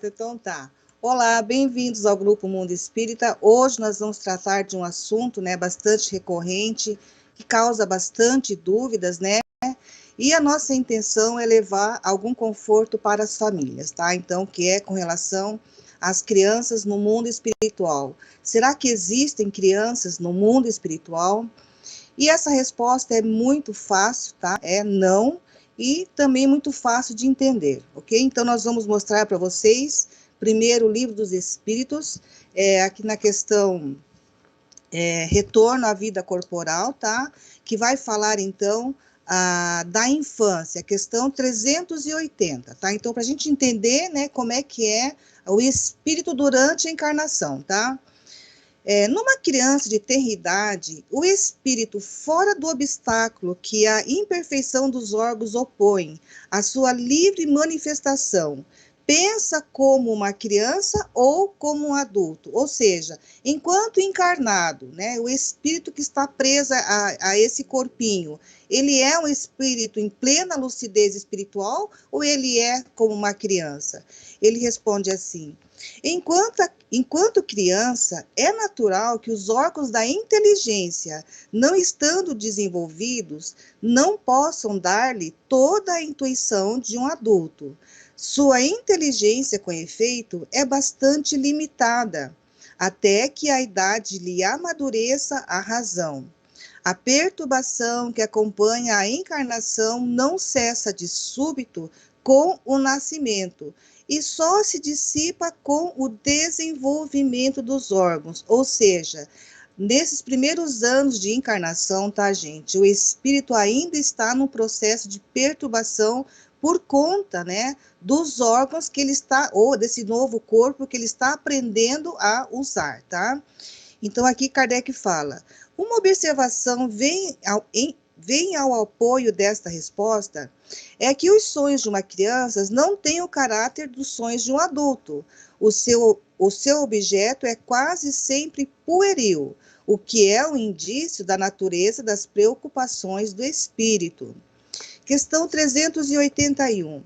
Então tá. Olá, bem-vindos ao Grupo Mundo Espírita. Hoje nós vamos tratar de um assunto, bastante recorrente, que causa bastante dúvidas, né? E a nossa intenção é levar algum conforto para as famílias, tá? Então, que é com relação às crianças no mundo espiritual. Será que existem crianças no mundo espiritual? E essa resposta é muito fácil, tá? É não, e também muito fácil de entender, ok? Então, nós vamos mostrar para vocês, primeiro, o Livro dos Espíritos, aqui na questão Retorno à Vida Corporal, tá? Que vai falar, então, da infância, questão 380, tá? Então, para a gente entender, né, como é que é o espírito durante a encarnação, tá? Numa criança de tenra idade, o espírito, fora do obstáculo que a imperfeição dos órgãos opõe à sua livre manifestação, pensa como uma criança ou como um adulto, ou seja, enquanto encarnado, né, o espírito que está preso a esse corpinho, ele é um espírito em plena lucidez espiritual ou ele é como uma criança? Ele responde assim: enquanto criança, é natural que os órgãos da inteligência, não estando desenvolvidos, não possam dar-lhe toda a intuição de um adulto. Sua inteligência, com efeito, é bastante limitada, até que a idade lhe amadureça a razão. A perturbação que acompanha a encarnação não cessa de súbito com o nascimento e só se dissipa com o desenvolvimento dos órgãos, ou seja, nesses primeiros anos de encarnação, tá, gente? O espírito ainda está no processo de perturbação por conta, né, dos órgãos que ele está, ou desse novo corpo que ele está aprendendo a usar, tá? Então, aqui Kardec fala: uma observação vem ao apoio desta resposta, é que os sonhos de uma criança não têm o caráter dos sonhos de um adulto. O seu objeto é quase sempre pueril, o que é um indício da natureza das preocupações do espírito. Questão 381.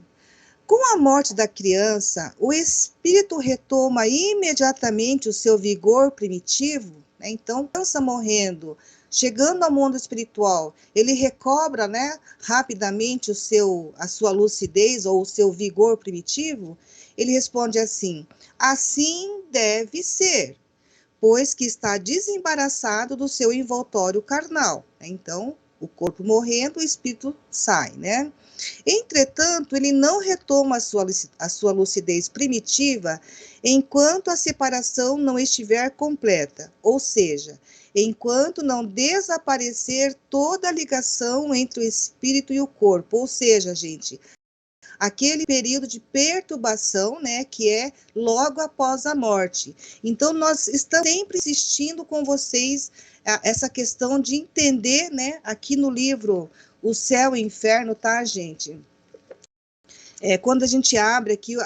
Com a morte da criança, o espírito retoma imediatamente o seu vigor primitivo, né? Então, a criança morrendo, chegando ao mundo espiritual, ele recobra, né, rapidamente a sua lucidez ou o seu vigor primitivo? Ele responde assim: assim deve ser, pois que está desembaraçado do seu envoltório carnal. Então, o corpo morrendo, o espírito sai, né? Entretanto, ele não retoma a sua lucidez primitiva enquanto a separação não estiver completa, ou seja, enquanto não desaparecer toda a ligação entre o espírito e o corpo, ou seja, gente, aquele período de perturbação, né, que é logo após a morte. Então, nós estamos sempre insistindo com vocês essa questão de entender, né, aqui no livro O Céu e o Inferno, tá, gente? Quando a gente abre aqui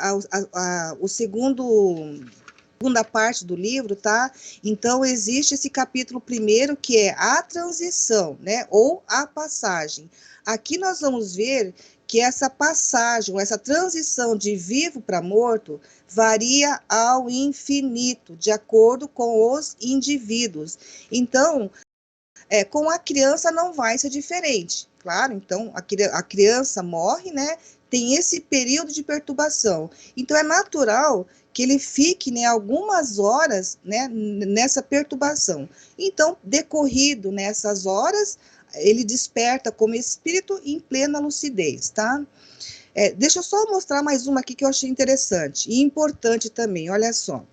o segunda parte do livro, tá? Então, existe esse capítulo primeiro, que é a transição, né? Ou a passagem. Aqui nós vamos ver que essa passagem, essa transição de vivo para morto, varia ao infinito, de acordo com os indivíduos. Então, com a criança não vai ser diferente, claro. Então, a criança morre, né? Tem esse período de perturbação. Então, é natural que ele fique, né, algumas horas, né, nessa perturbação. Então, decorrido nessas horas, ele desperta como espírito em plena lucidez, tá? Deixa eu só mostrar mais uma aqui que eu achei interessante e importante também, olha só.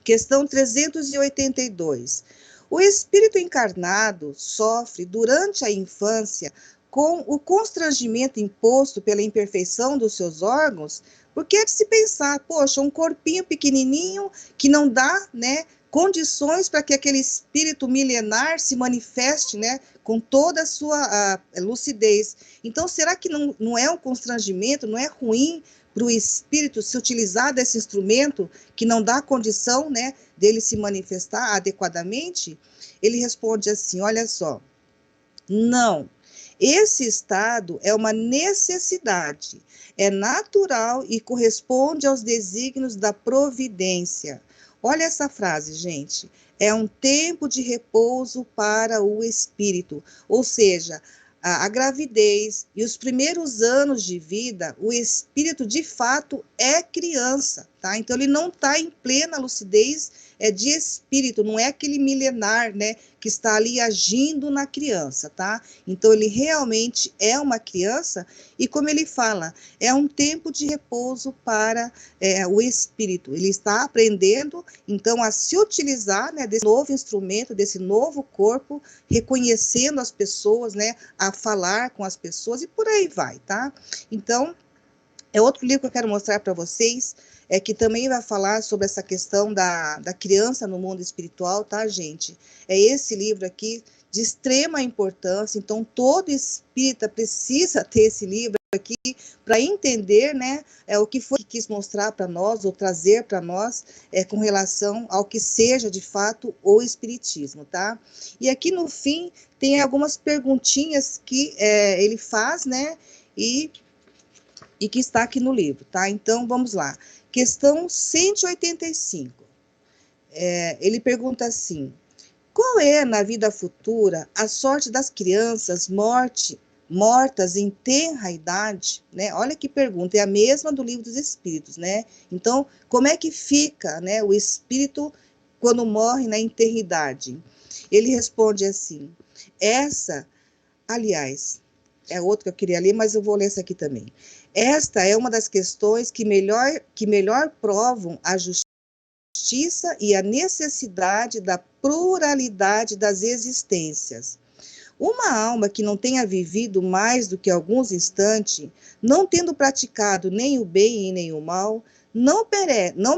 Questão 382. O espírito encarnado sofre durante a infância com o constrangimento imposto pela imperfeição dos seus órgãos, porque é de se pensar, poxa, um corpinho pequenininho que não dá, né, condições para que aquele espírito milenar se manifeste, né, com toda a sua lucidez. Então, será que não é um constrangimento, não é ruim para o espírito se utilizar desse instrumento que não dá condição, né, dele se manifestar adequadamente? Ele responde assim: olha só, não. Esse estado é uma necessidade, é natural e corresponde aos desígnios da providência. Olha essa frase, gente. É um tempo de repouso para o espírito, ou seja, a gravidez e os primeiros anos de vida, o espírito de fato é criança, tá? Então ele não está em plena lucidez de espírito, não é aquele milenar, né, que está ali agindo na criança, tá? Então ele realmente é uma criança e, como ele fala, é um tempo de repouso para o espírito. Ele está aprendendo então a se utilizar, né, desse novo instrumento, desse novo corpo, reconhecendo as pessoas, né, a falar com as pessoas e por aí vai, tá? Então, é outro livro que eu quero mostrar para vocês, que também vai falar sobre essa questão da criança no mundo espiritual, tá, gente? É esse livro aqui, de extrema importância, então todo espírita precisa ter esse livro aqui para entender, né, o que foi que quis mostrar para nós, ou trazer para nós, com relação ao que seja de fato o espiritismo, tá? E aqui no fim tem algumas perguntinhas que ele faz, né, e que está aqui no livro, tá? Então, vamos lá. Questão 185. Ele pergunta assim: qual é, na vida futura, a sorte das crianças mortas em tenra idade? Né? Olha que pergunta, é a mesma do Livro dos Espíritos, né? Então, como é que fica, né, o espírito quando morre na tenra idade? Ele responde assim: aliás, é outro que eu queria ler, mas eu vou ler essa aqui também. Esta é uma das questões que melhor provam a justiça e a necessidade da pluralidade das existências. Uma alma que não tenha vivido mais do que alguns instantes, não tendo praticado nem o bem e nem o mal, não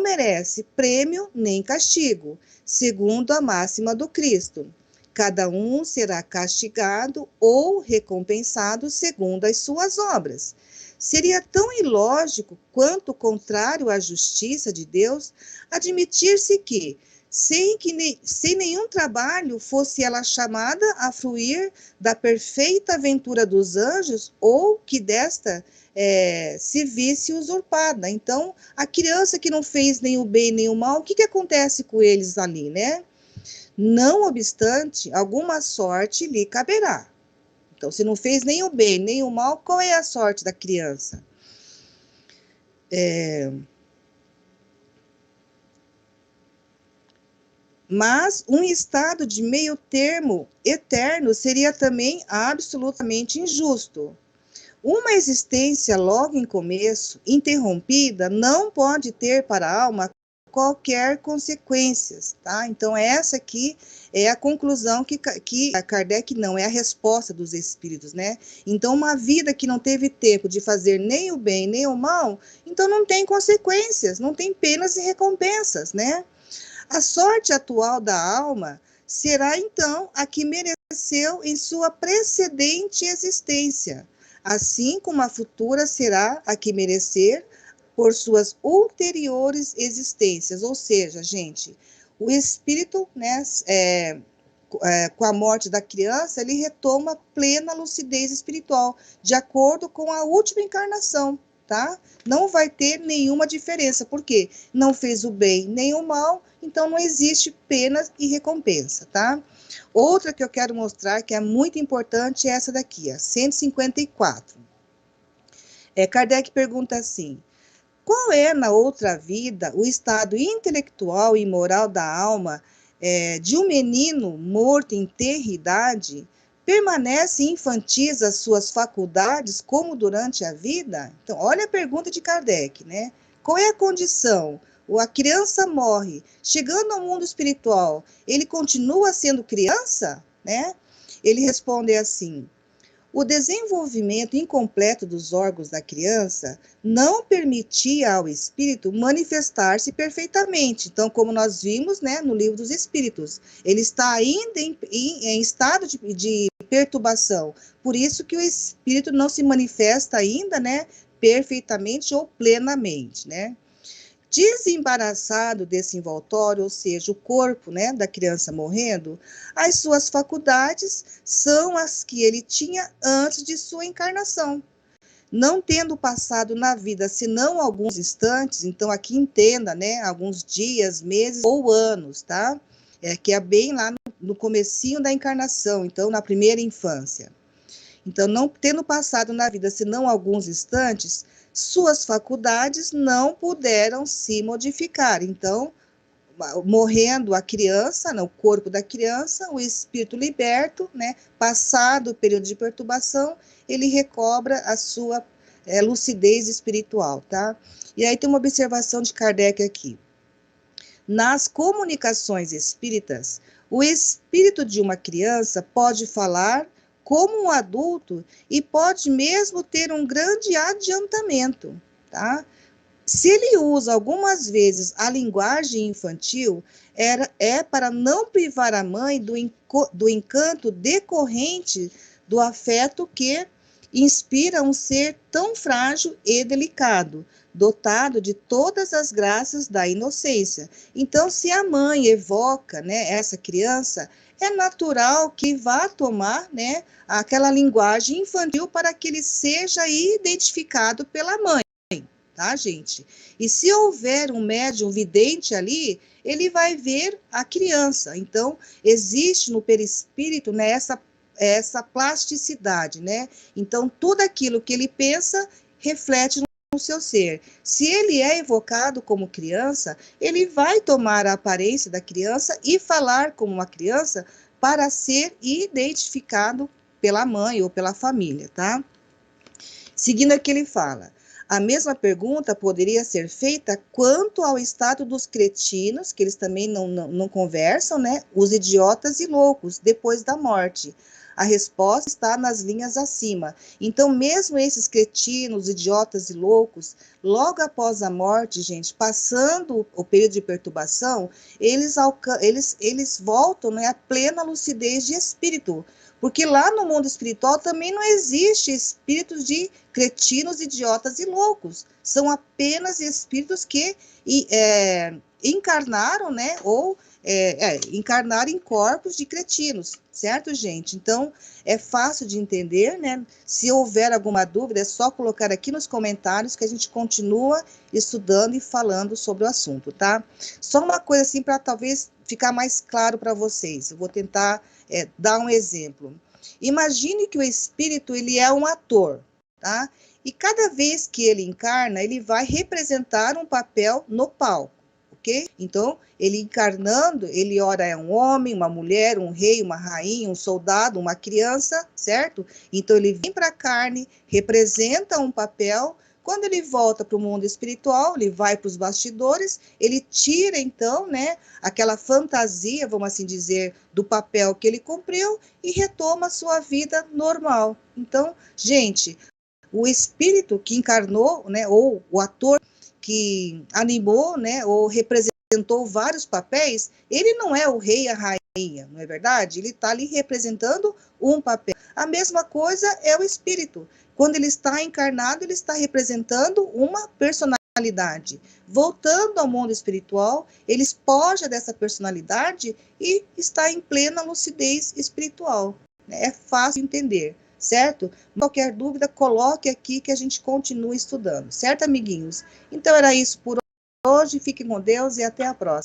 merece prêmio nem castigo, segundo a máxima do Cristo. Cada um será castigado ou recompensado segundo as suas obras. Seria tão ilógico quanto contrário à justiça de Deus admitir-se que, sem nenhum trabalho, fosse ela chamada a fruir da perfeita ventura dos anjos, ou que desta se visse usurpada. Então, a criança que não fez nem o bem nem o mal, o que acontece com eles ali, né? Não obstante, alguma sorte lhe caberá. Então, se não fez nem o bem nem o mal, qual é a sorte da criança? Mas um estado de meio termo eterno seria também absolutamente injusto. Uma existência logo em começo, interrompida, não pode ter para a alma qualquer consequências, tá? Então, essa aqui é a conclusão que a Kardec não, é a resposta dos espíritos, né? Então, uma vida que não teve tempo de fazer nem o bem nem o mal, então não tem consequências, não tem penas e recompensas, né? A sorte atual da alma será, então, a que mereceu em sua precedente existência, assim como a futura será a que merecer por suas ulteriores existências. Ou seja, gente, o espírito, né, com a morte da criança, ele retoma plena lucidez espiritual, de acordo com a última encarnação, tá? Não vai ter nenhuma diferença, porque não fez o bem nem o mal, então não existe pena e recompensa, tá? Outra que eu quero mostrar, que é muito importante, é essa daqui, ó, 154. Kardec pergunta assim: qual é, na outra vida, o estado intelectual e moral da alma de um menino morto em tenra idade? Permanece infantis as suas faculdades como durante a vida? Então, olha a pergunta de Kardec, né? Qual é a condição? A criança morre, chegando ao mundo espiritual, ele continua sendo criança, né? Ele responde assim: o desenvolvimento incompleto dos órgãos da criança não permitia ao espírito manifestar-se perfeitamente. Então, como nós vimos, né, no Livro dos Espíritos, ele está ainda em estado de perturbação. Por isso que o espírito não se manifesta ainda, né, perfeitamente ou plenamente, né? Desembaraçado desse envoltório, ou seja, o corpo, né, da criança morrendo, as suas faculdades são as que ele tinha antes de sua encarnação. Não tendo passado na vida senão alguns instantes, então aqui entenda, né, alguns dias, meses ou anos, tá? Que é bem lá no comecinho da encarnação, então na primeira infância. Então, não tendo passado na vida senão alguns instantes, suas faculdades não puderam se modificar. Então, morrendo a criança, o corpo da criança, o espírito liberto, né, passado o período de perturbação, ele recobra a sua lucidez espiritual, tá? E aí tem uma observação de Kardec aqui. Nas comunicações espíritas, o espírito de uma criança pode falar como um adulto e pode mesmo ter um grande adiantamento, tá? Se ele usa algumas vezes a linguagem infantil, é para não privar a mãe do encanto decorrente do afeto que inspira um ser tão frágil e delicado, dotado de todas as graças da inocência. Então, se a mãe evoca, né, essa criança, é natural que vá tomar, né, aquela linguagem infantil para que ele seja identificado pela mãe. Tá, gente? E se houver um médium vidente ali, ele vai ver a criança. Então, existe no perispírito, né, essa plasticidade, né? Então, tudo aquilo que ele pensa reflete no seu ser. Se ele é evocado como criança, ele vai tomar a aparência da criança e falar como uma criança para ser identificado pela mãe ou pela família, tá? Seguindo aqui ele fala: a mesma pergunta poderia ser feita quanto ao estado dos cretinos, que eles também não conversam, né? Os idiotas e loucos, depois da morte. A resposta está nas linhas acima. Então, mesmo esses cretinos, idiotas e loucos, logo após a morte, gente, passando o período de perturbação, eles voltam, né, à plena lucidez de espírito. Porque lá no mundo espiritual também não existe espíritos de cretinos, idiotas e loucos. São apenas espíritos que encarnaram, né? Ou encarnaram em corpos de cretinos, certo, gente? Então, é fácil de entender, né? Se houver alguma dúvida, é só colocar aqui nos comentários que a gente continua estudando e falando sobre o assunto, tá? Só uma coisa assim para talvez ficar mais claro para vocês. Eu vou tentar dar um exemplo. Imagine que o espírito ele é um ator, tá? E cada vez que ele encarna, ele vai representar um papel no palco, ok? Então, ele encarnando, ele ora é um homem, uma mulher, um rei, uma rainha, um soldado, uma criança, certo? Então, ele vem para a carne, representa um papel. Quando ele volta para o mundo espiritual, ele vai para os bastidores, ele tira, então, né, aquela fantasia, vamos assim dizer, do papel que ele cumpriu e retoma a sua vida normal. Então, gente, o espírito que encarnou, né, ou o ator que animou, né, ou representou vários papéis, ele não é o rei e a rainha, não é verdade? Ele está ali representando um papel. A mesma coisa é o espírito. Quando ele está encarnado, ele está representando uma personalidade. Voltando ao mundo espiritual, ele espoja dessa personalidade e está em plena lucidez espiritual. É fácil de entender, certo? Qualquer dúvida, coloque aqui que a gente continua estudando, certo, amiguinhos? Então era isso por hoje, fiquem com Deus e até a próxima.